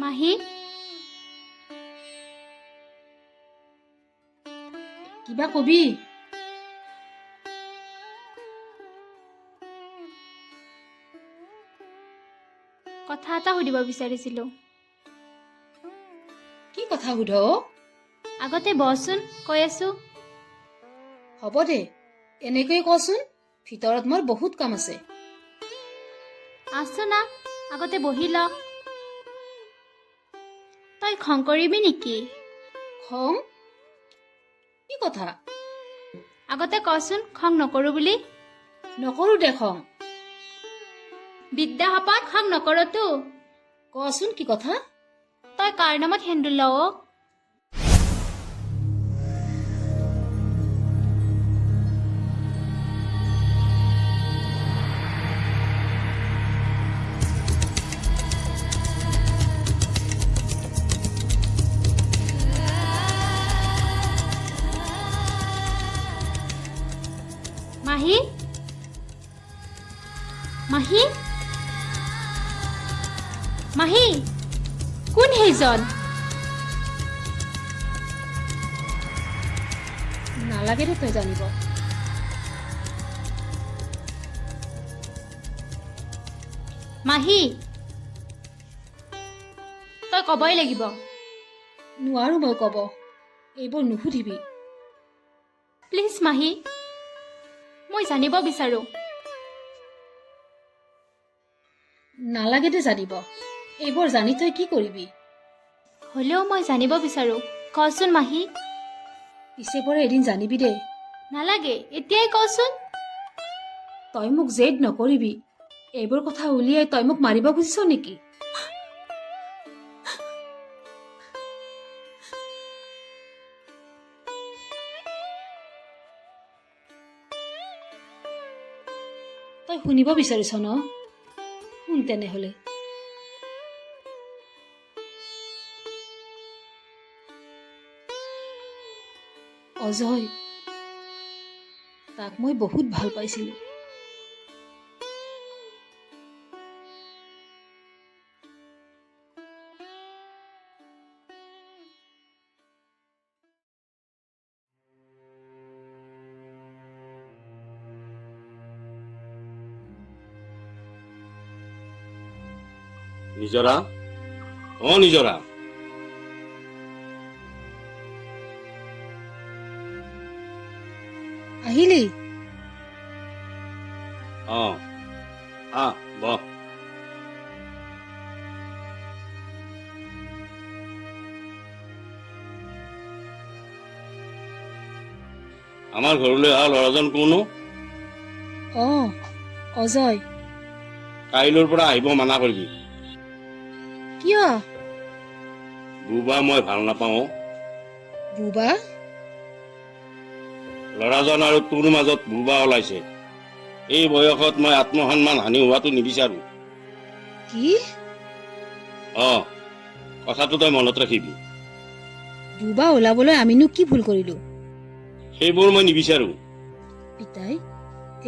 মাহী কিবা কবি? কথা এটা সুধিব বিচাৰিছিলোঁ। কি কথা সুধ? আগতে বহচোন, কৈ আছোঁ। হ'ব দে, এনেকৈ কচোন, ভিতৰত মোৰ বহুত কাম আছে। আছো না, আগতে বহি ল। তই খং কৰিবি নেকি? খং? কি কথা? আগতে কচোন খং নকৰোঁ বুলি। নকৰো দে খং। বিদ্যাসপত খং নকৰতো। কচোন কি কথা? তই কাৰ নামত সেন্দুৰ লৱ? মাহী মাহী মাহী, কোন সেইজন? নালাগে দে তই জানিব। মাহী, তই ক'বই লাগিব। নোৱাৰো মই ক'ব, এইবোৰ নুসুধিবি। প্লিজ মাহী, মই জানিব বিচাৰোঁ। নালাগে দে জানিব, এইবোৰ জানি তই কি কৰিবি? হ'লেও মই জানিব বিচাৰোঁ, কচোন মাহী। পিছে পৰে এদিন জানিবি দে। নালাগে, এতিয়াই কচোন। তই মোক জেদ নকৰিবি। এইবোৰ কথা উলিয়াই তই মোক মাৰিব খুজিছ নেকি? তই শুনিব বিচাৰিছ ন? শুন তেনেহলে। অজয়, তাক মই বহুত ভাল পাইছিলোঁ। নিজৰা, নিজৰা, আহিলি? বহ। আমাৰ ঘৰলৈ অহা ল'ৰাজন কোনো? অজয়। কাইলৈৰ পৰা আহিব মানা কৰিবি। কিয়? বুবা মই ভাল নাপাওঁ। বুবা? ল'ৰাজন আৰু তোৰ মাজত বুবা ওলাইছে। এই বয়সত মই আত্মসন্মান হানি হোৱাটো নিবিচাৰো। কি? কথাটো তই মনত ৰাখিবি। বুবা ওলাবলৈ আমিনো কি ভুল কৰিলো? সেইবোৰ মই নিবিচাৰো। পিতাই,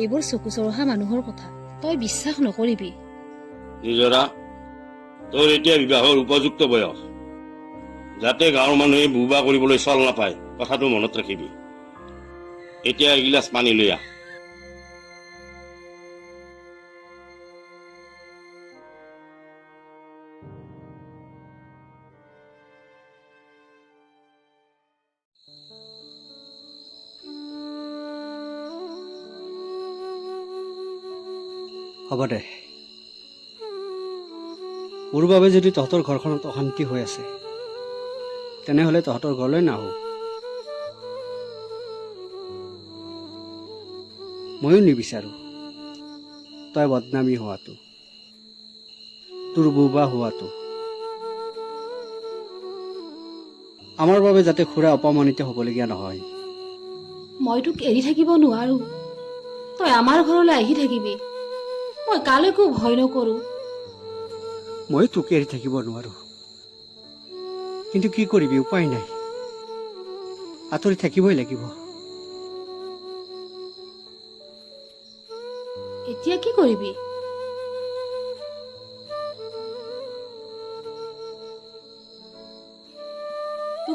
এইবোৰ চকু চৰহা মানুহৰ কথা, তই বিশ্বাস নকৰিবি। নিজৰা, তোৰ এতিয়া বিবাহৰ উপযুক্ত বয়স। যাতে গাঁৱৰ মানুহে বুবা কৰিবলৈ চল নাপায়, কথাটো মনত ৰাখিবি। এতিয়া এগিলাচ পানী লৈ আহ। হ'ব দে। মোৰ বাবে যদি তহঁতৰ ঘৰখনত অশান্তি হৈ আছে, তেনেহ'লে তহঁতৰ ঘৰলৈ নাহোঁ। ময়ো নিবিচাৰোঁ তই বদনামী হোৱাটো, তোৰ বুবা হোৱাটো। আমাৰ বাবে যাতে খুৰা অপমানিত হ'বলগীয়া নহয়। মই তোক এৰি থাকিব নোৱাৰো। তই আমাৰ ঘৰলৈ আহি থাকিবি। মই কালৈকো ভয় নকৰো। মই তোক এৰি থাকিব নোৱাৰো, কিন্তু কি কৰিবি, উপায় নাই। আঁতৰি থাকিবই লাগিব। এতিয়া কি কৰিবি?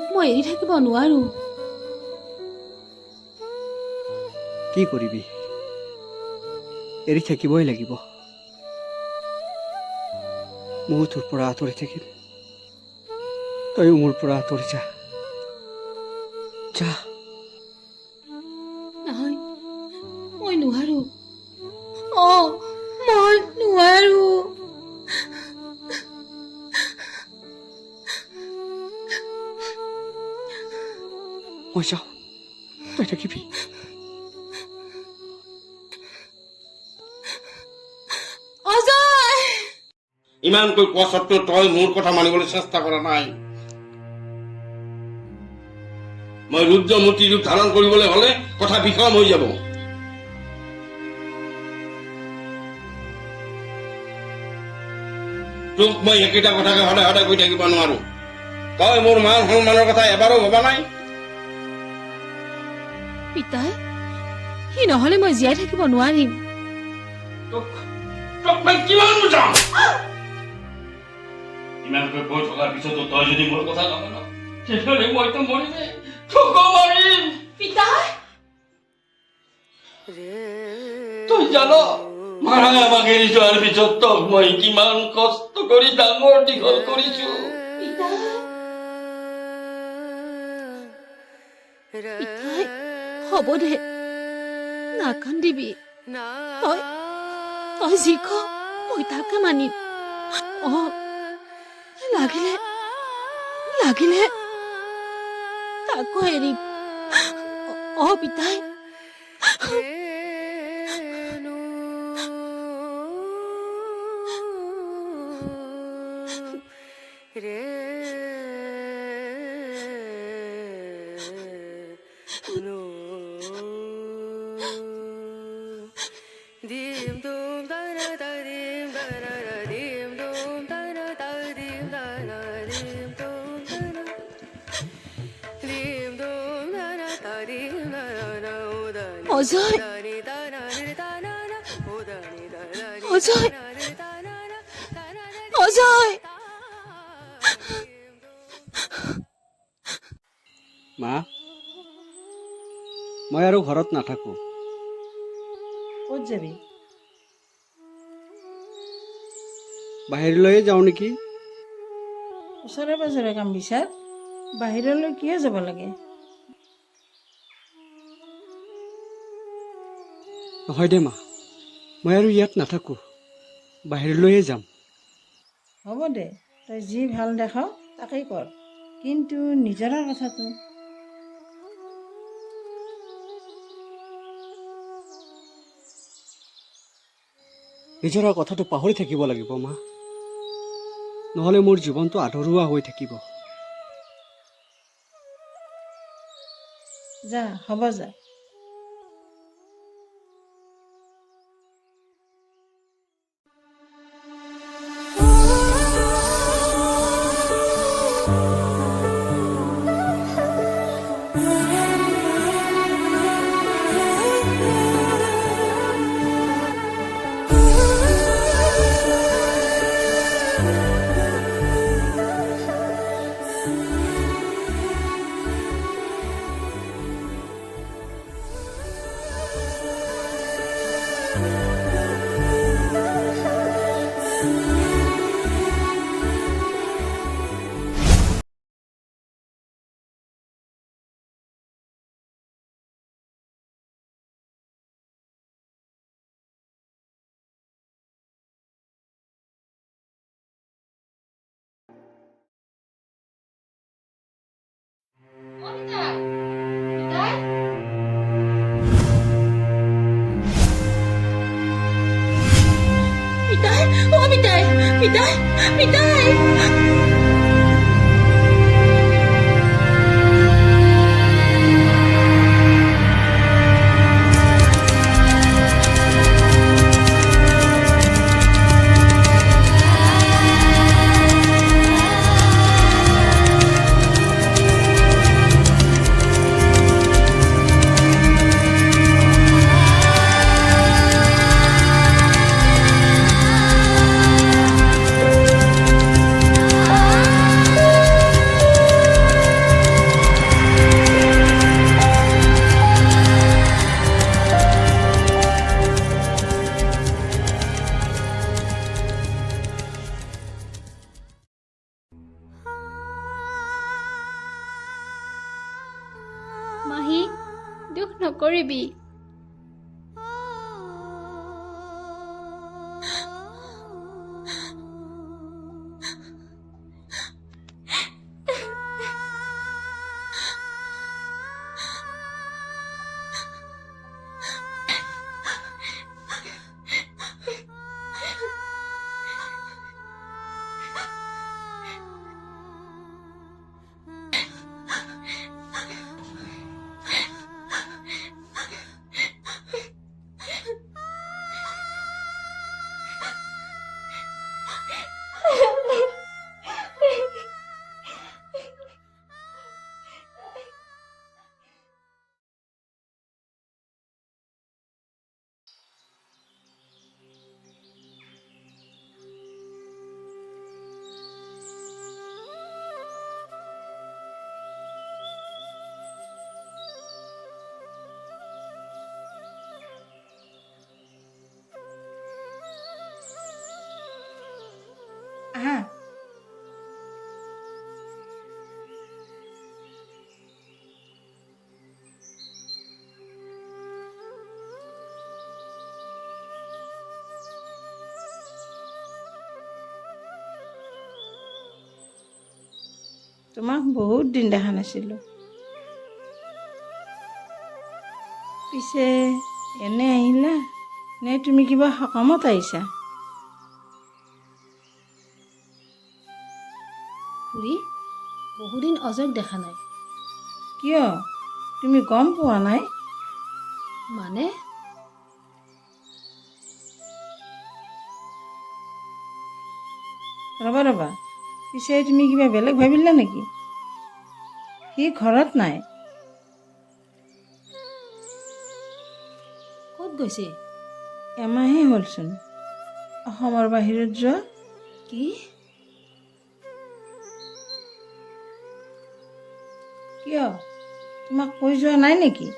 তোক মই এৰি থাকিব নোৱাৰো। কি কৰিবি, এৰি থাকিবই লাগিব। ময়ো তোৰ পৰা আঁতৰি থাকিম, তইও মোৰ পৰা আঁতৰি যা। যা। নহয়, মই নোৱাৰো। মই নোৱাৰো। মই যাওঁ, তই থাকিবি। অজয়! ইমানকৈ কোৱা সত্ত্বেও তই মোৰ কথা মানিবলৈ চেষ্টা কৰা নাই। মই ৰুদ্ৰমূৰ্তি ৰূপ ধাৰণ কৰিবলৈ হলে কথা বিষম হৈ যাব। তোক মই একেটা কথাকে সদায় সদায় কৈ থাকিব নোৱাৰো। তই মোৰ মান সন্মানৰ কথা এবাৰো ভবা নাই। পিতাই, সি নহলে মই জীয়াই থাকিব নোৱাৰিম। তোক মই কিমান বুজাম? ইমানকৈ কৈ থকাৰ পিছতো তই যদি মোৰ কথা নামান, তেতিয়াহ'লে মইতো মৰিমেই, তোক মাৰিম। পিতাই! তই জান, মাৰাই আমাক এৰি যোৱাৰ পিছত তোক মই কিমান কষ্ট কৰি ডাঙৰ দীঘল কৰিছো। পিতাই, হ'ব দে, নাকান্দিবি। তই যি ক মই তাকে মানিম। লাগিলে তাকো এৰিম। পিতাই। অজয়! অজয়! অজয়! মা, মই আৰু ঘৰত নাথাকো। ক'ত যাবি? বাহিৰলৈয়ে যাওঁ নেকি। ওচৰে পাজৰে কাম বিচাৰ, বাহিৰলৈ কিয় যাব লাগে? নহয় দে মা, মই আৰু ইয়াত নাথাকো, বাহিৰলৈয়ে যাম। হ'ব দে, তই যি ভাল দেখ তাকেই কৰ, কিন্তু নিজৰৰ কথাটো। নিজৰ কথাটো পাহৰি থাকিব লাগিব মা, নহ'লে মোৰ জীৱনটো আধৰুৱা হৈ থাকিব। যা, হ'ব যা। পিতাই! মাহী দুখ নকৰিবি। আহা তোমাক বহুত দিন দেখা নাছিলোঁ। পিছে এনে আহিলা নে তুমি কিবা সকামত আহিছা? খুৰী বহুদিন অজয়ক দেখা নাই। কিয় তুমি গম পোৱা নাই? মানে ৰ'বা ৰ'বা, পিছে তুমি কিবা বেলেগ ভাবিলা নেকি? সি ঘৰত নাই। ক'ত গৈছে? এমাহেই হ'লচোন অসমৰ বাহিৰত যোৱা। কি? কিয় তোমাক কৈ যোৱা নাই নেকি?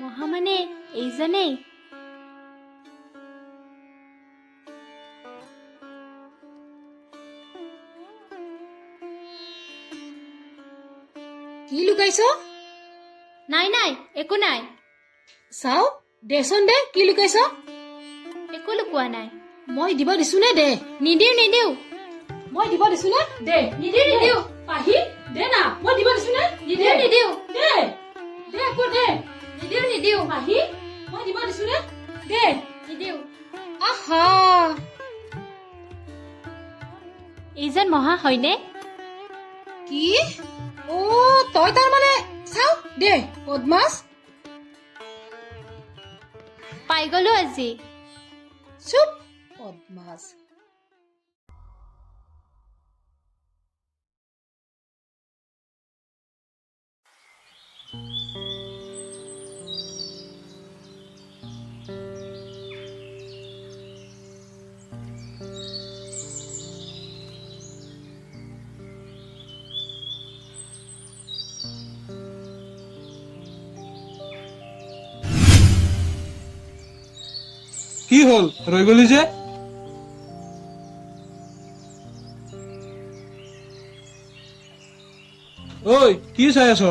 মহা মানে এইজনেই। কি লুকাইছ? নাই নাই একো নাই, চাও দেচোন দে, কি লুকাইছ? একো লুকোৱা নাই। মই দিব দিছো নে? দে। নিদিওঁ নিদিওঁ মই দিব দিছো নে? দে। নিদিওঁ নিদিওঁ পাহি দে না, মই দিব দিছো নে? নিদিওঁ নিদিওঁ দে দে আকৌ দে। নিদিওঁ নিদিওঁ পাহি মই দিব দিছো নে? দে। নিদিওঁ। আহা, এইজন মহা হয়নে? কি? অ তই তাৰমানে চাও দে বদমাছ। পাই গলো আজি। চুপ বদমাছ। কি হল ৰৈ গলি যে? ঐ কি চাই আছ?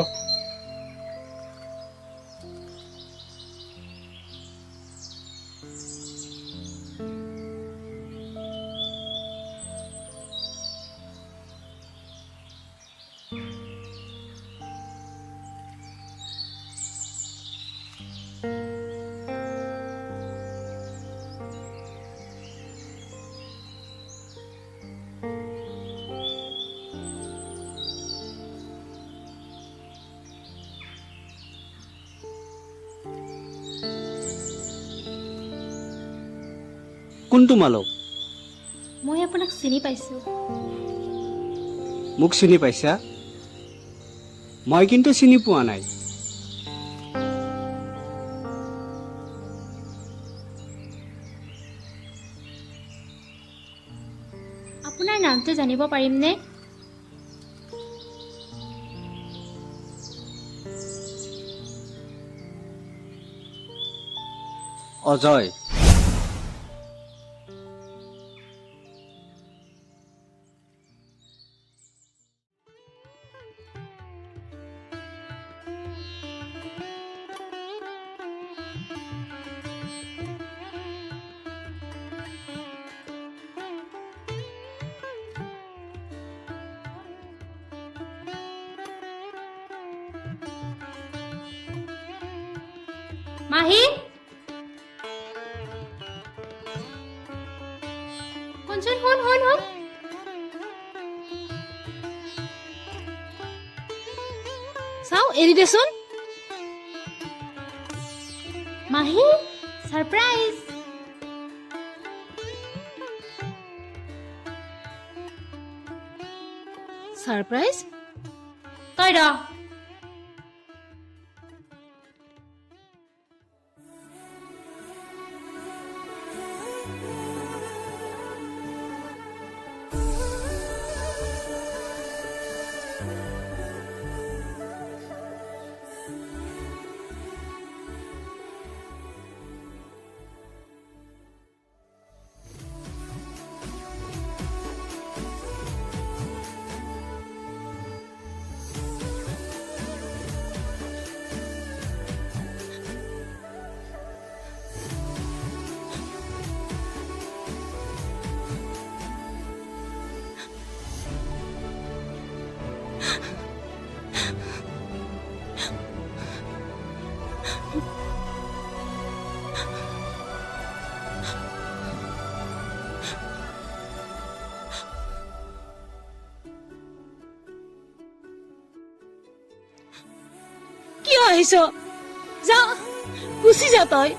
কোনটো মালক? মই আপোনাক চিনি পাইছোঁ। মোক চিনি পাইছা? মই কিন্তু চিনি পোৱা নাই। জানিব পাৰিমনে? অজয়। মাহী, শুনচোন, শুন। চাওঁ এৰি দেচোন। মাহী, ছাৰপ্ৰাইজ। ছাৰপ্ৰাইজ? তই ৰ। কিয় আহিছ? যা, গুচি যা তই।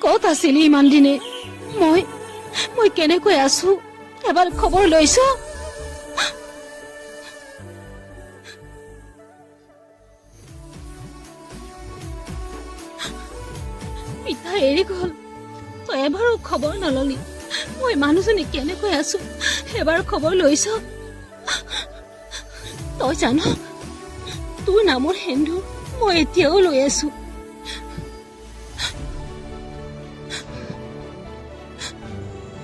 ক'ত আছিলি ইমান দিনে? মই কেনেকৈ আছো এবাৰ খবৰ লৈছ? পিতা এৰি গল, তই এবাৰো খবৰ নললি। মই মানুহজনী কেনেকৈ আছো এবাৰ খবৰ লৈছ? তই জান, তোৰ নামৰ সেন্দুৰ মই এতিয়াও লৈ আছো।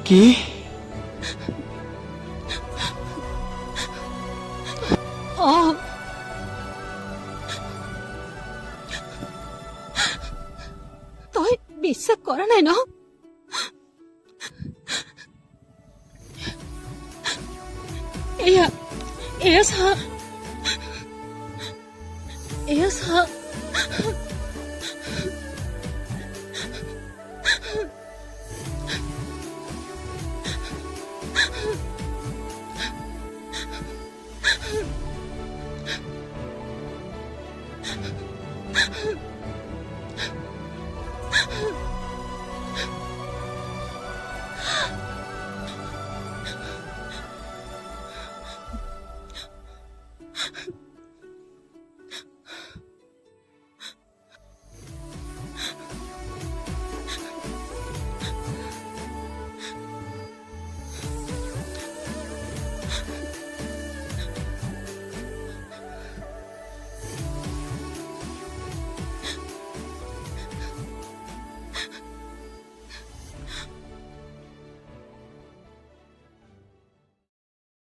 কি? তই বিশ্বাস কৰা নাই ন? এয়া চা, এয়া চা।